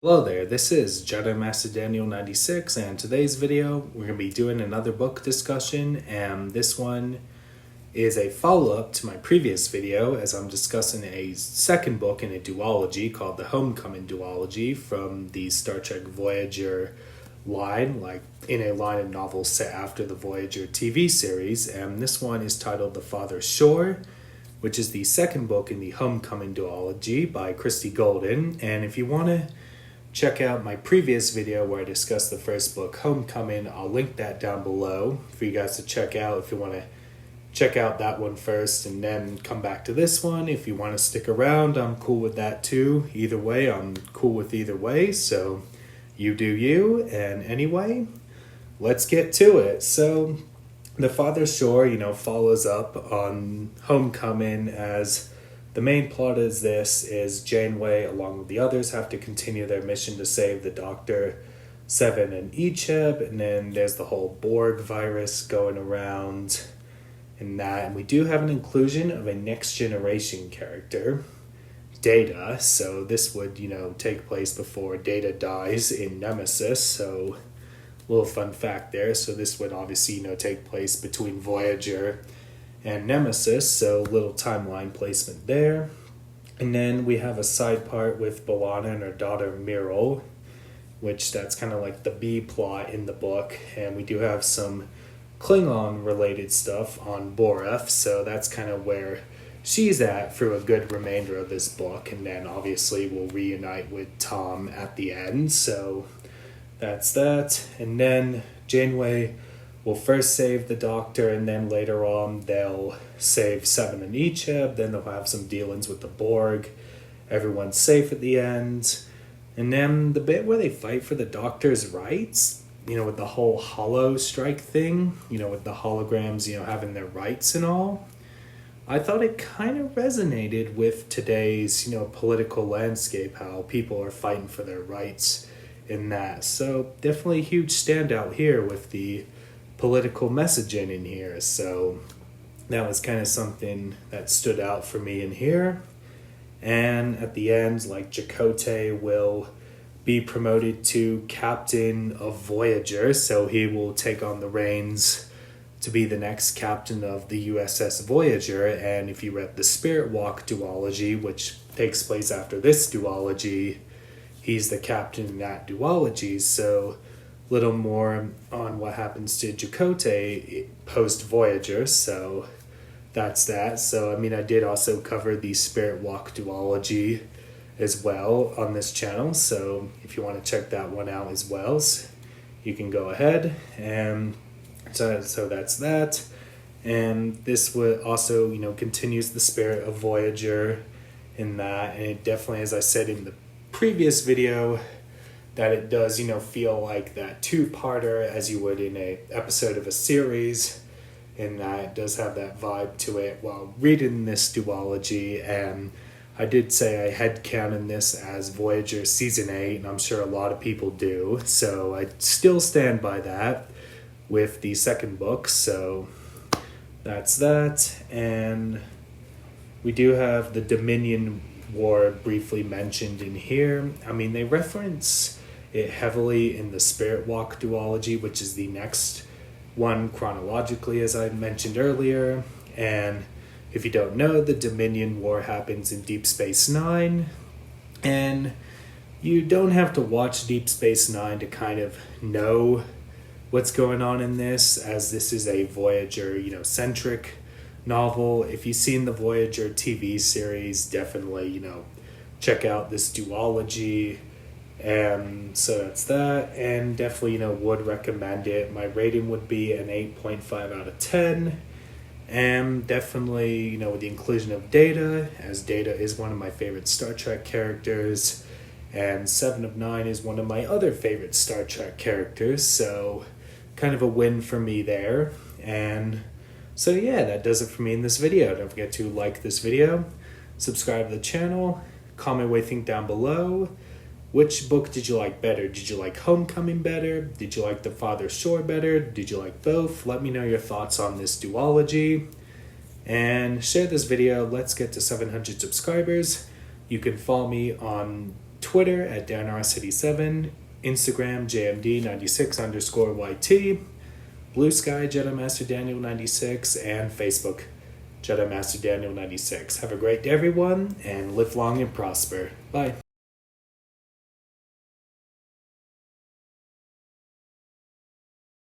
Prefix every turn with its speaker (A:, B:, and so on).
A: Hello there, this is Jedi Master Daniel 96, and today's video we're going to be doing another book discussion, and this one is a follow-up to my previous video as I'm discussing a second book in a duology called the Homecoming Duology from the Star Trek Voyager line, like in a line of novels set after the Voyager TV series, and this one is titled The Farther Shore, which is the second book in the Homecoming Duology by Christie Golden. And if you want to check out my previous video where I discussed the first book, Homecoming, I'll link that down below for you guys to check out if you want to check out that one first and then come back to this one. If you want to stick around, I'm cool with that too. Either way, I'm cool with either way, so you do you. And anyway, let's get to it. So The Farther Shore, follows up on Homecoming, as the main plot is Janeway, along with the others, have to continue their mission to save the Doctor, Seven, and Icheb, and then there's the whole Borg virus going around and that. And we do have an inclusion of a next generation character, Data, so this would, take place before Data dies in Nemesis, so little fun fact there. So this would obviously, take place between Voyager and Nemesis, so little timeline placement there. And then we have a side part with B'Elanna and her daughter Myrtle, which that's kind of like the B plot in the book. And we do have some Klingon related stuff on Boreth, so that's kind of where she's at for a good remainder of this book. And then obviously we'll reunite with Tom at the end, so that's that. And then Janeway will first save the Doctor, and then later on they'll save Seven and Icheb. Then they'll have some dealings with the Borg. Everyone's safe at the end. And then the bit where they fight for the Doctor's rights, with the whole holo strike thing, with the holograms, having their rights and all. I thought it kind of resonated with today's, political landscape, how people are fighting for their rights in that. So definitely a huge standout here with the political messaging in here. So that was kind of something that stood out for me in here. And at the end, like, Chakotay will be promoted to captain of Voyager, so he will take on the reins to be the next captain of the USS Voyager. And if you read the Spirit Walk duology, which takes place after this duology, he's the captain in that duology. So little more on what happens to Chakotay post Voyager, so that's that. So I did also cover the Spirit Walk duology as well on this channel, so if you want to check that one out as well, you can go ahead. And so that's that. And this would also, continues the spirit of Voyager in that, and it definitely, as I said in the previous video, that it does, feel like that two-parter as you would in a episode of a series, and that it does have that vibe to it while reading this duology. And I did say I headcanon this as Voyager Season 8, and I'm sure a lot of people do, so I still stand by that with the second book. So that's that. And we do have the Dominion War briefly mentioned in here. They reference it heavily in the Spirit Walk duology, which is the next one chronologically, as I mentioned earlier. And if you don't know, the Dominion War happens in Deep Space Nine, and you don't have to watch Deep Space Nine to kind of know what's going on in this, as this is a Voyager, centric novel. If you've seen the Voyager TV series, definitely, check out this duology. And so that's that, and definitely, would recommend it. My rating would be an 8.5 out of 10. And definitely, with the inclusion of Data, as Data is one of my favorite Star Trek characters, and 7 of 9 is one of my other favorite Star Trek characters, so kind of a win for me there. And so yeah, that does it for me in this video. Don't forget to like this video, subscribe to the channel, comment what you think down below. Which book did you like better? Did you like Homecoming better? Did you like The Farther Shore better? Did you like both? Let me know your thoughts on this duology. And share this video. Let's get to 700 subscribers. You can follow me on Twitter at DanRCity7, Instagram JMD96_YT, Bluesky Jedi Master Daniel 96, and Facebook Jedi Master Daniel 96. Have a great day, everyone, and live long and prosper. Bye.